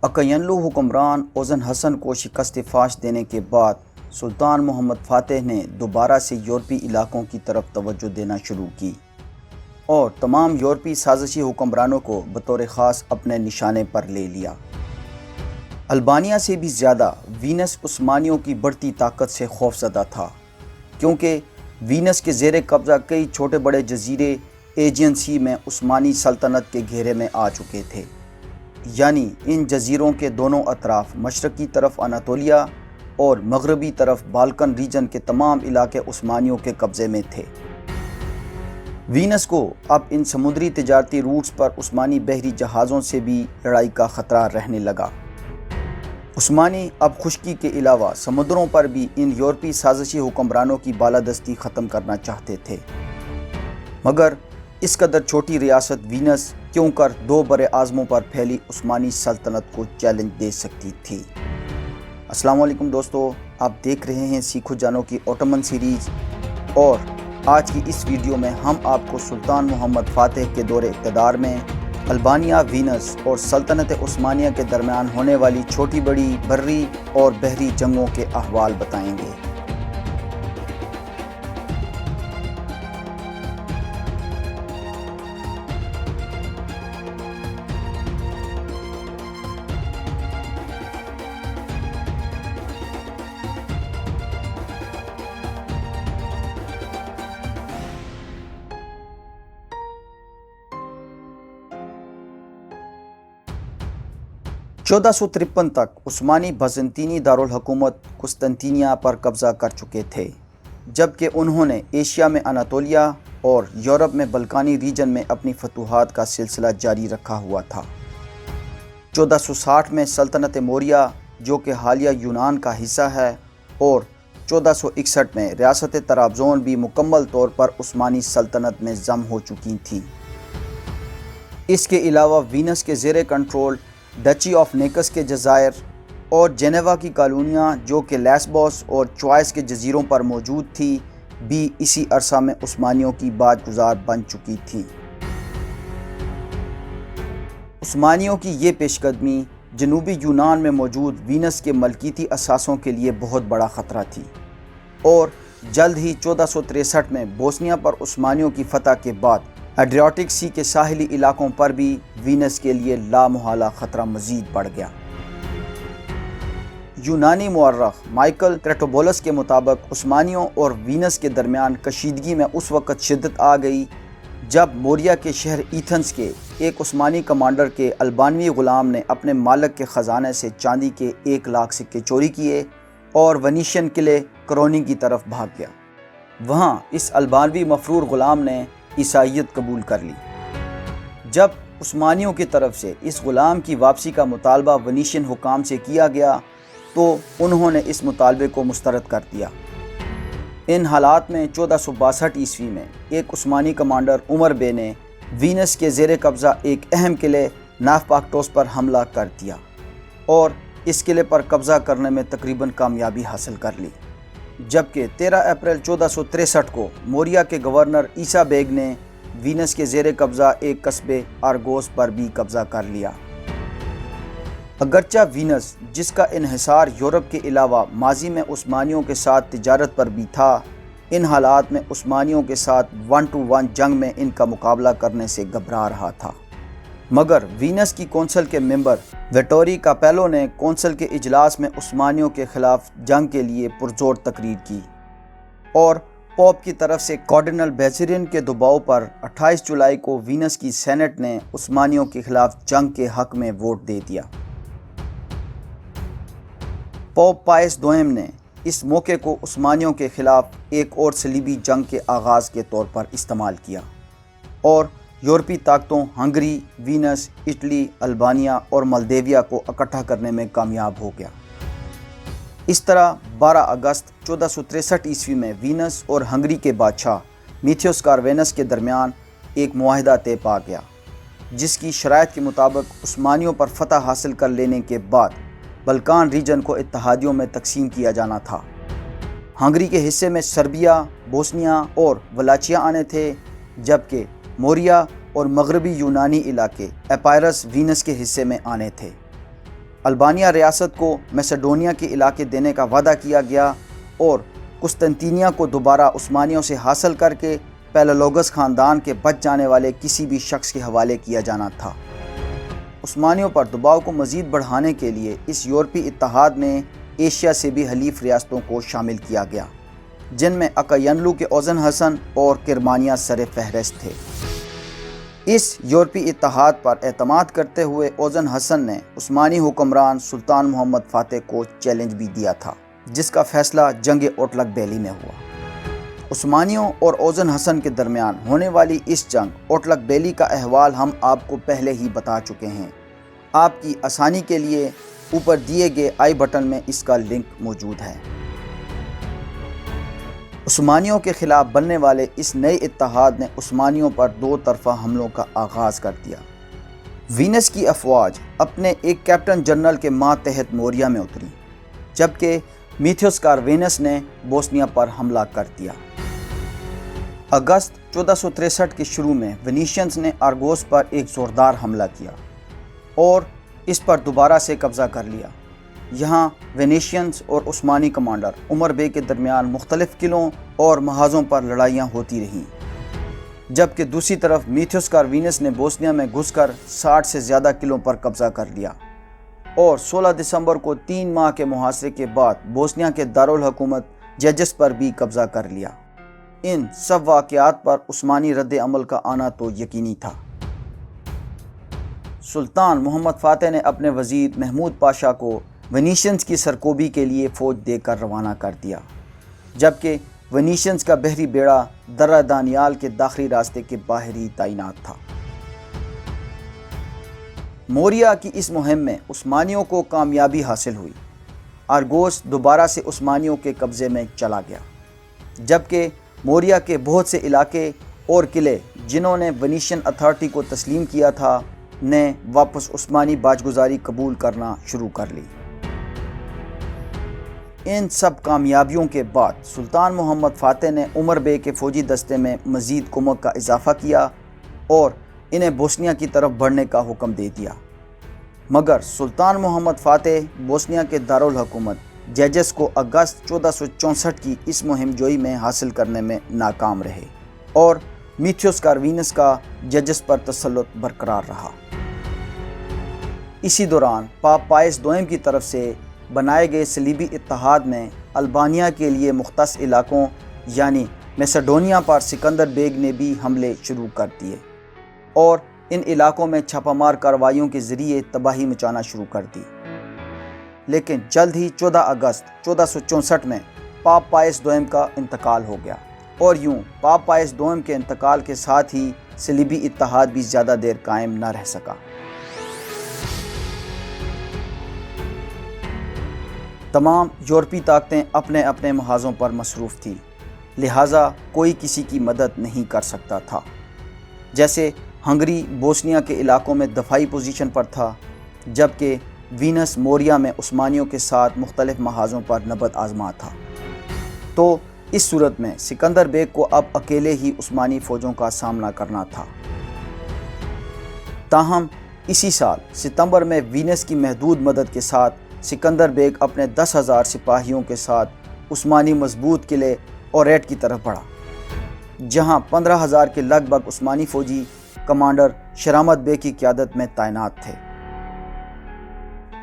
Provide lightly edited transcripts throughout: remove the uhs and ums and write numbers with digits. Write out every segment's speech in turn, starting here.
اکینلو حکمران اوزن حسن کو شکست فاش دینے کے بعد سلطان محمد فاتح نے دوبارہ سے یورپی علاقوں کی طرف توجہ دینا شروع کی اور تمام یورپی سازشی حکمرانوں کو بطور خاص اپنے نشانے پر لے لیا۔ البانیہ سے بھی زیادہ وینس عثمانیوں کی بڑھتی طاقت سے خوفزدہ تھا، کیونکہ وینس کے زیر قبضہ کئی چھوٹے بڑے جزیرے ایجین سی میں عثمانی سلطنت کے گھیرے میں آ چکے تھے، یعنی ان جزیروں کے دونوں اطراف مشرقی طرف اناطولیہ اور مغربی طرف بالکن ریجن کے تمام علاقے عثمانیوں کے قبضے میں تھے۔ وینس کو اب ان سمندری تجارتی روٹس پر عثمانی بحری جہازوں سے بھی لڑائی کا خطرہ رہنے لگا۔ عثمانی اب خشکی کے علاوہ سمندروں پر بھی ان یورپی سازشی حکمرانوں کی بالادستی ختم کرنا چاہتے تھے، مگر اس قدر چھوٹی ریاست وینس کیوں کر دو برے اعظموں پر پھیلی عثمانی سلطنت کو چیلنج دے سکتی تھی۔ السلام علیکم دوستو، آپ دیکھ رہے ہیں سیکھو جانو کی اوٹمن سیریز، اور آج کی اس ویڈیو میں ہم آپ کو سلطان محمد فاتح کے دور اقتدار میں البانیہ، وینس اور سلطنت عثمانیہ کے درمیان ہونے والی چھوٹی بڑی بری اور بحری جنگوں کے احوال بتائیں گے۔ چودہ سو 53 تک عثمانی بازنطینی دارالحکومت قسطنطینیہ پر قبضہ کر چکے تھے، جبکہ انہوں نے ایشیا میں اناطولیہ اور یورپ میں بلکانی ریجن میں اپنی فتوحات کا سلسلہ جاری رکھا ہوا تھا۔ 1460 میں سلطنت موریہ، جو کہ حالیہ یونان کا حصہ ہے، اور 1461 میں ریاست طرابزون بھی مکمل طور پر عثمانی سلطنت میں ضم ہو چکی تھی۔ اس کے علاوہ وینس کے زیر کنٹرول ڈچی آف نیکس کے جزائر اور جنیوا کی کالونیاں، جو کہ لیسبوس اور چوائس کے جزیروں پر موجود تھی، بھی اسی عرصہ میں عثمانیوں کی باج گزار بن چکی تھیں۔ عثمانیوں کی یہ پیش قدمی جنوبی یونان میں موجود وینس کے ملکیتی اثاثوں کے لیے بہت بڑا خطرہ تھی، اور جلد ہی 1463 میں بوسنیا پر عثمانیوں کی فتح کے بعد ایڈریاٹک سی کے ساحلی علاقوں پر بھی وینس کے لیے لامحالہ خطرہ مزید بڑھ گیا۔ یونانی مورخ مائیکل کریٹوبولس کے مطابق عثمانیوں اور وینس کے درمیان کشیدگی میں اس وقت شدت آ گئی جب موریہ کے شہر ایتھنز کے ایک عثمانی کمانڈر کے البانوی غلام نے اپنے مالک کے خزانے سے چاندی کے 1 لاکھ سکے چوری کیے اور ونیشین قلعے کرونی کی طرف بھاگ گیا۔ وہاں اس البانوی مفرور غلام نے عیسائیت قبول کر لی۔ جب عثمانیوں کی طرف سے اس غلام کی واپسی کا مطالبہ ونیشین حکام سے کیا گیا تو انہوں نے اس مطالبے کو مسترد کر دیا۔ ان حالات میں 1462 عیسوی میں ایک عثمانی کمانڈر عمر بے نے وینس کے زیر قبضہ ایک اہم قلعے نافپاکٹوس پر حملہ کر دیا اور اس قلعے پر قبضہ کرنے میں تقریباً کامیابی حاصل کر لی، جبکہ 13 اپریل 1463 کو موریہ کے گورنر عیسیٰ بیگ نے وینس کے زیر قبضہ ایک قصبے آرگوس پر بھی قبضہ کر لیا۔ اگرچہ وینس، جس کا انحصار یورپ کے علاوہ ماضی میں عثمانیوں کے ساتھ تجارت پر بھی تھا، ان حالات میں عثمانیوں کے ساتھ 1 to 1 جنگ میں ان کا مقابلہ کرنے سے گھبرا رہا تھا، مگر وینس کی کونسل کے ممبر ویٹوری کاپیلو نے کونسل کے اجلاس میں عثمانیوں کے خلاف جنگ کے لیے پرزور تقریر کی، اور پوپ کی طرف سے کارڈینل بیزرین کے دباؤ پر 28 جولائی کو وینس کی سینٹ نے عثمانیوں کے خلاف جنگ کے حق میں ووٹ دے دیا۔ پوپ پائس دوئم نے اس موقع کو عثمانیوں کے خلاف ایک اور صلیبی جنگ کے آغاز کے طور پر استعمال کیا، اور یورپی طاقتوں ہنگری، وینس، اٹلی، البانیہ اور مالدیویا کو اکٹھا کرنے میں کامیاب ہو گیا۔ اس طرح 12 اگست 1463 عیسوی میں وینس اور ہنگری کے بادشاہ میتھیوس کاروینس کے درمیان ایک معاہدہ طے پا گیا، جس کی شرائط کے مطابق عثمانیوں پر فتح حاصل کر لینے کے بعد بلکان ریجن کو اتحادیوں میں تقسیم کیا جانا تھا۔ ہنگری کے حصے میں سربیا، بوسنیا اور ولاچیا آنے تھے، جبکہ موریہ اور مغربی یونانی علاقے ایپائرس وینس کے حصے میں آنے تھے۔ البانیہ ریاست کو میسیڈونیا کے علاقے دینے کا وعدہ کیا گیا اور قسطنطینیہ کو دوبارہ عثمانیوں سے حاصل کر کے پیلالوگس خاندان کے بچ جانے والے کسی بھی شخص کے حوالے کیا جانا تھا۔ عثمانیوں پر دباؤ کو مزید بڑھانے کے لیے اس یورپی اتحاد میں ایشیا سے بھی حلیف ریاستوں کو شامل کیا گیا، جن میں اکاینلو کے اوزن حسن اور کرمانیہ سر فہرست تھے۔ اس یورپی اتحاد پر اعتماد کرتے ہوئے اوزن حسن نے عثمانی حکمران سلطان محمد فاتح کو چیلنج بھی دیا تھا، جس کا فیصلہ جنگ اوٹلک بیلی میں ہوا۔ عثمانیوں اور اوزن حسن کے درمیان ہونے والی اس جنگ اوٹلک بیلی کا احوال ہم آپ کو پہلے ہی بتا چکے ہیں۔ آپ کی آسانی کے لیے اوپر دیے گئے آئی بٹن میں اس کا لنک موجود ہے۔ عثمانیوں کے خلاف بننے والے اس نئے اتحاد نے عثمانیوں پر دو طرفہ حملوں کا آغاز کر دیا۔ وینس کی افواج اپنے ایک کیپٹن جنرل کے ماتحت موریا میں اتری، جبکہ میتھیوس کاروینس نے بوسنیا پر حملہ کر دیا۔ اگست 1463 کے شروع میں ونیشینز نے آرگوس پر ایک زوردار حملہ کیا اور اس پر دوبارہ سے قبضہ کر لیا۔ یہاں وینیشینز اور عثمانی کمانڈر عمر بے کے درمیان مختلف قلعوں اور محاذوں پر لڑائیاں ہوتی رہیں، جبکہ دوسری طرف میتھیوس کاروینس نے بوسنیا میں گھس کر 60 سے زیادہ قلعوں پر قبضہ کر لیا اور 16 دسمبر کو 3 ماہ کے محاصرے کے بعد بوسنیا کے دارالحکومت جیجس پر بھی قبضہ کر لیا۔ ان سب واقعات پر عثمانی رد عمل کا آنا تو یقینی تھا۔ سلطان محمد فاتح نے اپنے وزیر محمود پاشا کو ونیشینز کی سرکوبی کے لیے فوج دے کر روانہ کر دیا، جبکہ ونیشینز کا بحری بیڑا درہ دانیال کے داخلی راستے کے باہر ہی تعینات تھا۔ موریا کی اس مہم میں عثمانیوں کو کامیابی حاصل ہوئی۔ آرگوس دوبارہ سے عثمانیوں کے قبضے میں چلا گیا، جبکہ موریا کے بہت سے علاقے اور قلعے جنہوں نے ونیشین اتھارٹی کو تسلیم کیا تھا نے واپس عثمانی باجگزاری قبول کرنا شروع کر لی۔ ان سب کامیابیوں کے بعد سلطان محمد فاتح نے عمر بے کے فوجی دستے میں مزید کمک کا اضافہ کیا اور انہیں بوسنیا کی طرف بڑھنے کا حکم دے دیا، مگر سلطان محمد فاتح بوسنیا کے دارالحکومت جیجس کو اگست 1464 کی اس مہم جوئی میں حاصل کرنے میں ناکام رہے اور میتھیوس کاروینس کا جیجس پر تسلط برقرار رہا۔ اسی دوران پاپ پائس دوئم کی طرف سے بنائے گئے صلیبی اتحاد میں البانیہ کے لیے مختص علاقوں یعنی میسیڈونیا پر سکندر بیگ نے بھی حملے شروع کر دیے اور ان علاقوں میں چھاپہ مار کارروائیوں کے ذریعے تباہی مچانا شروع کر دی۔ لیکن جلد ہی 14 اگست 1464 میں پاپ پائس دوئم کا انتقال ہو گیا اور یوں پاپ پائس دوئم کے انتقال کے ساتھ ہی صلیبی اتحاد بھی زیادہ دیر قائم نہ رہ سکا۔ تمام یورپی طاقتیں اپنے اپنے محاذوں پر مصروف تھیں، لہٰذا کوئی کسی کی مدد نہیں کر سکتا تھا۔ جیسے ہنگری بوسنیا کے علاقوں میں دفاعی پوزیشن پر تھا، جبکہ وینس موریا میں عثمانیوں کے ساتھ مختلف محاذوں پر نبرد آزما تھا۔ تو اس صورت میں سکندر بیگ کو اب اکیلے ہی عثمانی فوجوں کا سامنا کرنا تھا۔ تاہم اسی سال ستمبر میں وینس کی محدود مدد کے ساتھ سکندر بیگ اپنے 10,000 سپاہیوں کے ساتھ عثمانی مضبوط قلعے اوریٹ کی طرف بڑھا، جہاں 15,000 کے لگ بھگ عثمانی فوجی کمانڈر شرامت بیگ کی قیادت میں تعینات تھے۔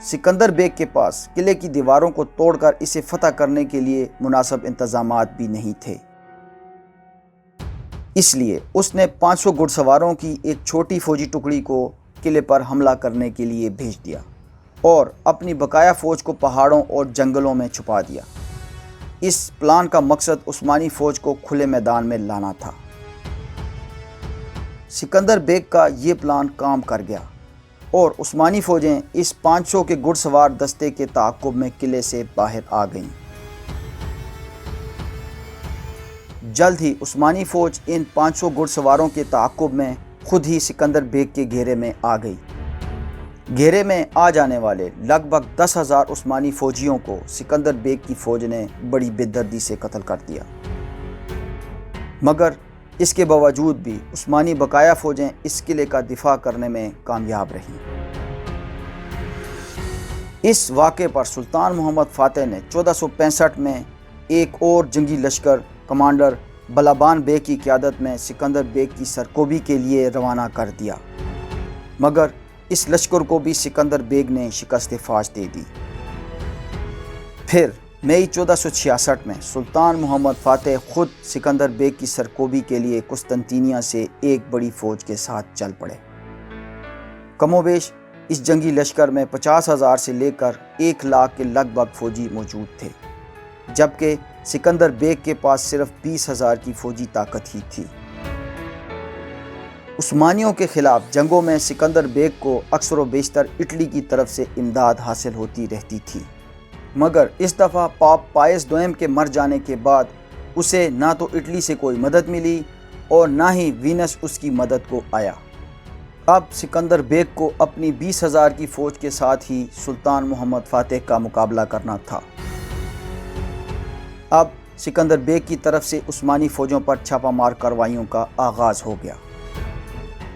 سکندر بیگ کے پاس قلعے کی دیواروں کو توڑ کر اسے فتح کرنے کے لیے مناسب انتظامات بھی نہیں تھے، اس لیے اس نے 500 گھڑ سواروں کی ایک چھوٹی فوجی ٹکڑی کو قلعے پر حملہ کرنے کے لیے بھیج دیا اور اپنی بقایا فوج کو پہاڑوں اور جنگلوں میں چھپا دیا۔ اس پلان کا مقصد عثمانی فوج کو کھلے میدان میں لانا تھا۔ سکندر بیگ کا یہ پلان کام کر گیا اور عثمانی فوجیں اس 500 کے گھڑ سوار دستے کے تعاقب میں قلعے سے باہر آ گئیں۔ جلد ہی عثمانی فوج ان 500 گھڑ سواروں کے تعاقب میں خود ہی سکندر بیگ کے گھیرے میں آ گئی۔ گھیرے میں آ جانے والے لگ بھگ 10,000 عثمانی فوجیوں کو سکندر بیگ کی فوج نے بڑی بے دردی سے قتل کر دیا، مگر اس کے باوجود بھی عثمانی بقایا فوجیں اس قلعے کا دفاع کرنے میں کامیاب رہیں۔ اس واقعے پر سلطان محمد فاتح نے 1465 میں ایک اور جنگی لشکر کمانڈر بلابان بیگ کی قیادت میں سکندر بیگ کی سرکوبی کے لیے روانہ کر دیا، مگر اس لشکر کو بھی سکندر بیگ نے شکست فاش دے دی۔ پھر مئی 1466 میں سلطان محمد فاتح خود سکندر بیگ کی سرکوبی کے لیے قسطنطنیہ سے ایک بڑی فوج کے ساتھ چل پڑے۔ کم و بیش اس جنگی لشکر میں 50,000 سے لے کر 1,00,000 کے لگ بھگ فوجی موجود تھے، جبکہ سکندر بیگ کے پاس صرف 20,000 کی فوجی طاقت ہی تھی۔ عثمانیوں کے خلاف جنگوں میں سکندر بیگ کو اکثر و بیشتر اٹلی کی طرف سے امداد حاصل ہوتی رہتی تھی، مگر اس دفعہ پاپ پائس دوم کے مر جانے کے بعد اسے نہ تو اٹلی سے کوئی مدد ملی اور نہ ہی وینس اس کی مدد کو آیا۔ اب سکندر بیگ کو اپنی 20,000 کی فوج کے ساتھ ہی سلطان محمد فاتح کا مقابلہ کرنا تھا۔ اب سکندر بیگ کی طرف سے عثمانی فوجوں پر چھاپہ مار کارروائیوں کا آغاز ہو گیا۔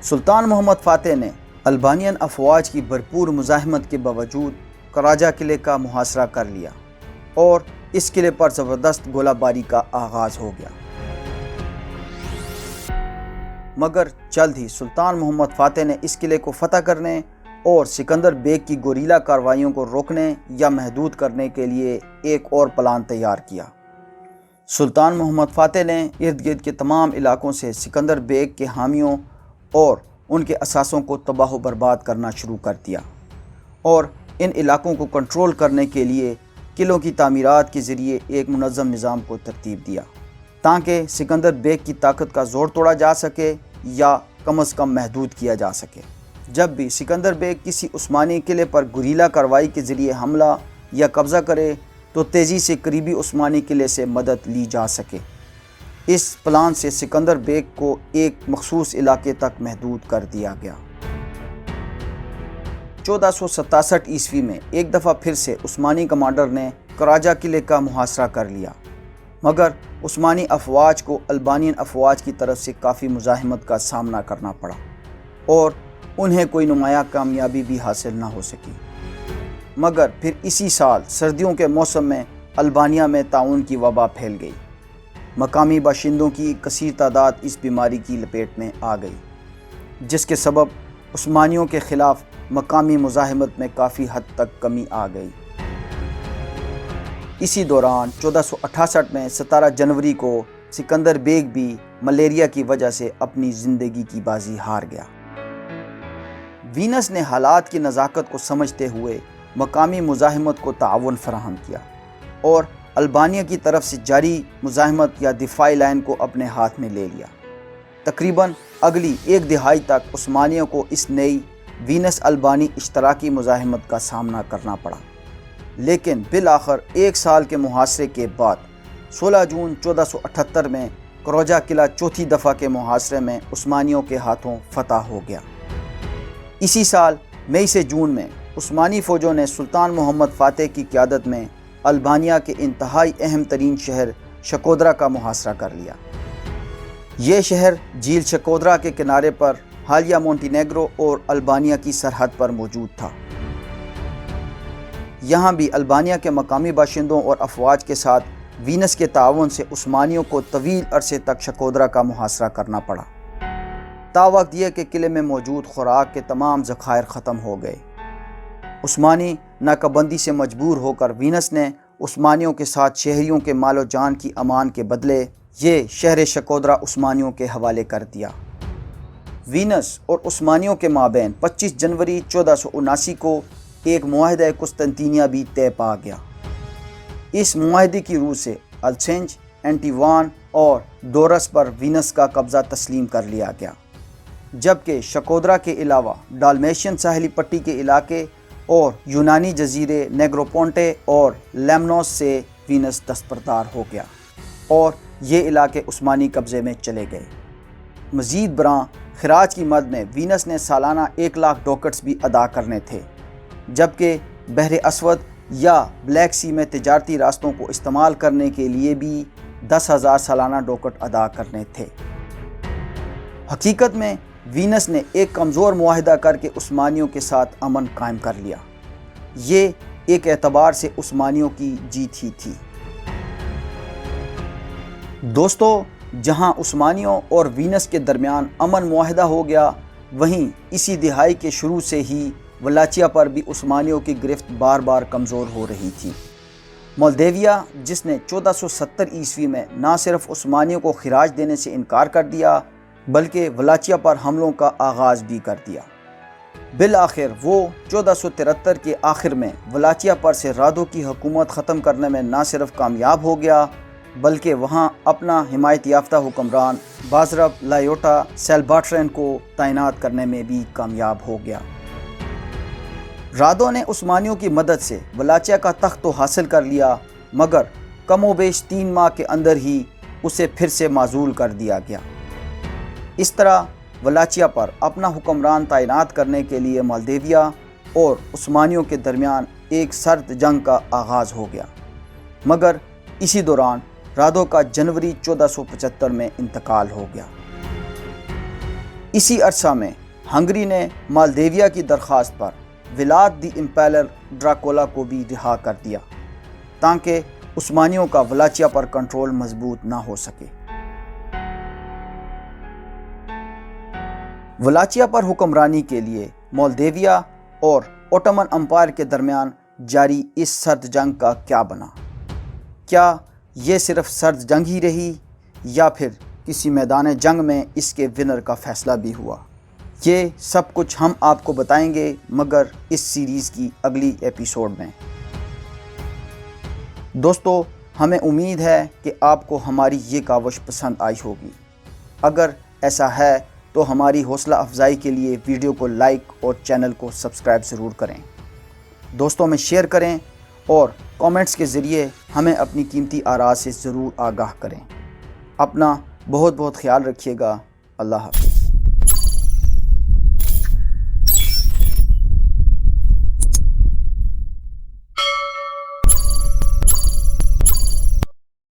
سلطان محمد فاتح نے البانین افواج کی بھرپور مزاحمت کے باوجود کراجہ قلعے کا محاصرہ کر لیا اور اس قلعے پر زبردست گولہ باری کا آغاز ہو گیا، مگر جلد ہی سلطان محمد فاتح نے اس قلعے کو فتح کرنے اور سکندر بیگ کی گوریلا کارروائیوں کو روکنے یا محدود کرنے کے لیے ایک اور پلان تیار کیا۔ سلطان محمد فاتح نے ارد گرد کے تمام علاقوں سے سکندر بیگ کے حامیوں اور ان کے اثاثوں کو تباہ و برباد کرنا شروع کر دیا اور ان علاقوں کو کنٹرول کرنے کے لیے قلعوں کی تعمیرات کے ذریعے ایک منظم نظام کو ترتیب دیا تاکہ سکندر بیگ کی طاقت کا زور توڑا جا سکے یا کم از کم محدود کیا جا سکے۔ جب بھی سکندر بیگ کسی عثمانی قلعے پر گوریلا کارروائی کے ذریعے حملہ یا قبضہ کرے تو تیزی سے قریبی عثمانی قلعے سے مدد لی جا سکے۔ اس پلان سے سکندر بیگ کو ایک مخصوص علاقے تک محدود کر دیا گیا۔ 1467 عیسوی میں ایک دفعہ پھر سے عثمانی کمانڈر نے کراجہ قلعے کا محاصرہ کر لیا، مگر عثمانی افواج کو البانین افواج کی طرف سے کافی مزاحمت کا سامنا کرنا پڑا اور انہیں کوئی نمایاں کامیابی بھی حاصل نہ ہو سکی۔ مگر پھر اسی سال سردیوں کے موسم میں البانیہ میں طاعون کی وبا پھیل گئی۔ مقامی باشندوں کی کثیر تعداد اس بیماری کی لپیٹ میں آ گئی، جس کے سبب عثمانیوں کے خلاف مقامی مزاحمت میں کافی حد تک کمی آ گئی۔ اسی دوران 1468 میں 17 جنوری کو سکندر بیگ بھی ملیریا کی وجہ سے اپنی زندگی کی بازی ہار گیا۔ وینس نے حالات کی نزاکت کو سمجھتے ہوئے مقامی مزاحمت کو تعاون فراہم کیا اور البانیہ کی طرف سے جاری مزاحمت یا دفاعی لائن کو اپنے ہاتھ میں لے لیا۔ تقریباً اگلی ایک دہائی تک عثمانیوں کو اس نئی وینس البانی اشتراکی مزاحمت کا سامنا کرنا پڑا، لیکن بالآخر ایک سال کے محاصرے کے بعد 16 جون 1478 میں کراجہ قلعہ چوتھی دفعہ کے محاصرے میں عثمانیوں کے ہاتھوں فتح ہو گیا۔ اسی سال مئی سے جون میں عثمانی فوجوں نے سلطان محمد فاتح کی قیادت میں البانیہ کے انتہائی اہم ترین شہر شکودرا کا محاصرہ کر لیا۔ یہ شہر جھیل شکودرا کے کنارے پر حالیہ مونٹینیگرو اور البانیہ کی سرحد پر موجود تھا۔ یہاں بھی البانیہ کے مقامی باشندوں اور افواج کے ساتھ وینس کے تعاون سے عثمانیوں کو طویل عرصے تک شکودرا کا محاصرہ کرنا پڑا، تاوقت یہ کہ قلعے میں موجود خوراک کے تمام ذخائر ختم ہو گئے۔ عثمانی ناکہ بندی سے مجبور ہو کر وینس نے عثمانیوں کے ساتھ شہریوں کے مال و جان کی امان کے بدلے یہ شہر شکودرا عثمانیوں کے حوالے کر دیا۔ وینس اور عثمانیوں کے مابین 25 جنوری 1479 کو ایک معاہدہ قسطنطنیہ بھی طے پا گیا۔ اس معاہدے کی روح سے السنج، اینٹیوان اور دورس پر وینس کا قبضہ تسلیم کر لیا گیا، جبکہ شکودرا کے علاوہ ڈالمیشین ساحلی پٹی کے علاقے اور یونانی جزیرے نیگروپونٹے اور لیمنوس سے وینس دستبردار ہو گیا اور یہ علاقے عثمانی قبضے میں چلے گئے۔ مزید برآں خراج کی مد میں وینس نے سالانہ 1,00,000 ڈوکٹس بھی ادا کرنے تھے، جبکہ بحر اسود یا بلیک سی میں تجارتی راستوں کو استعمال کرنے کے لیے بھی 10,000 سالانہ ڈوکٹ ادا کرنے تھے۔ حقیقت میں وینس نے ایک کمزور معاہدہ کر کے عثمانیوں کے ساتھ امن قائم کر لیا۔ یہ ایک اعتبار سے عثمانیوں کی جیت ہی تھی۔ دوستو، جہاں عثمانیوں اور وینس کے درمیان امن معاہدہ ہو گیا، وہیں اسی دہائی کے شروع سے ہی ولاچیا پر بھی عثمانیوں کی گرفت بار بار کمزور ہو رہی تھی۔ مولدیویا، جس نے 1470 عیسوی میں نہ صرف عثمانیوں کو خراج دینے سے انکار کر دیا بلکہ ولاچیا پر حملوں کا آغاز بھی کر دیا، بالآخر وہ 1473 کے آخر میں ولاچیا پر سے رادو کی حکومت ختم کرنے میں نہ صرف کامیاب ہو گیا بلکہ وہاں اپنا حمایت یافتہ حکمران بازرب لایوٹا سیلباٹرین کو تعینات کرنے میں بھی کامیاب ہو گیا۔ رادو نے عثمانیوں کی مدد سے ولاچیا کا تخت تو حاصل کر لیا، مگر کم و بیش 3 ماہ کے اندر ہی اسے پھر سے معزول کر دیا گیا۔ اس طرح ولاچیا پر اپنا حکمران تعینات کرنے کے لیے مولدیویا اور عثمانیوں کے درمیان ایک سرد جنگ کا آغاز ہو گیا، مگر اسی دوران رادو کا جنوری 1475 میں انتقال ہو گیا۔ اسی عرصہ میں ہنگری نے مالدیویا کی درخواست پر ولاد دی امپیرر ڈراکولا کو بھی رہا کر دیا تاکہ عثمانیوں کا ولاچیا پر کنٹرول مضبوط نہ ہو سکے۔ ولاچیا پر حکمرانی کے لیے مولدیویا اور اوٹومن امپائر کے درمیان جاری اس سرد جنگ کا کیا بنا؟ کیا یہ صرف سرد جنگ ہی رہی یا پھر کسی میدان جنگ میں اس کے ونر کا فیصلہ بھی ہوا؟ یہ سب کچھ ہم آپ کو بتائیں گے مگر اس سیریز کی اگلی ایپیسوڈ میں۔ دوستو، ہمیں امید ہے کہ آپ کو ہماری یہ کاوش پسند آئی ہوگی۔ اگر ایسا ہے تو ہماری حوصلہ افزائی کے لیے ویڈیو کو لائک اور چینل کو سبسکرائب ضرور کریں، دوستوں میں شیئر کریں اور کامنٹس کے ذریعے ہمیں اپنی قیمتی آراء سے ضرور آگاہ کریں۔ اپنا بہت خیال رکھیے گا۔ اللہ حافظ۔